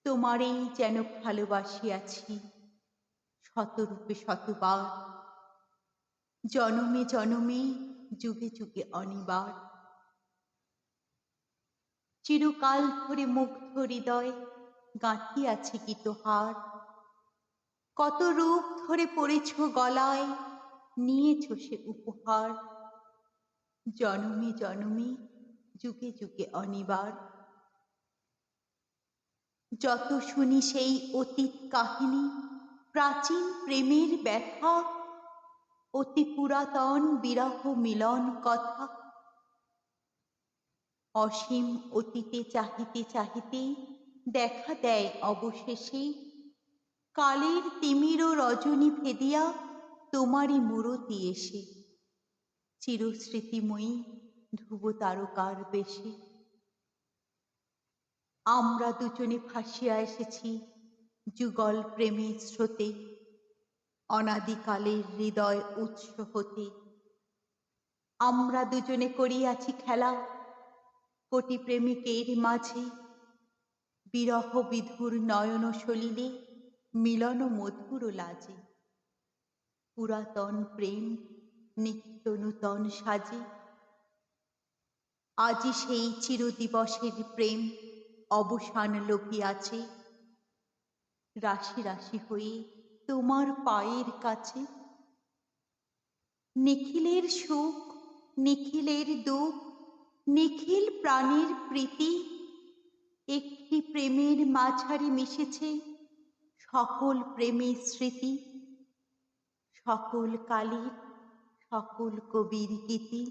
তোমারেই যেন ভালোবাসিয়াছি শতরূপে শতবার, জনমে জনমে যুগে যুগে অনিবার। চিরকাল ধরে মুগ্ধ হৃদয় গাঁথিয়াছে গীতহার, কত রূপ ধরে পড়েছ গলায়, নিয়েছ সে উপহার। জনমে জনমে যুগে যুগে অনিবার। যত শুনি সেই অতীত কাহিনী, প্রাচীন প্রেমের ব্যথা, অতি পুরাতন বিরহ মিলন কথা। অসীম অতীতে চাহিতে চাহিতে দেখা দেয় অবশেষে, কালের তিমির রজনী ভেদিয়া তোমারই মূরতি এসে, চিরস্মৃতিময়ী ধ্রুব তারকার বেশে। আমরা দুজনে ভাসিয়া এসেছি যুগল প্রেমের স্রোতে, অনাদিকালের হৃদয় উৎস হতে। আমরা দুজনে করিয়াছি খেলা কোটি প্রেমিকের মাঝে, বিরহ বিধুর নয়ন সলিলে মিলন মধুর লাজে। পুরাতন প্রেম নিত্য নূতন সাজে, আজি সেই চিরদিবসের প্রেম অবসান লভিয়াছে, রাশি রাশি হয়ে তোমার পায়ের কাছে। নিখিলের সুখ নিখিলের দুঃখ, নিখিল প্রাণের প্রীতি, একটি প্রেমের মাঝারে মিশেছে সকল প্রেমের স্মৃতি, সকল কালের সকল কবির গীতি।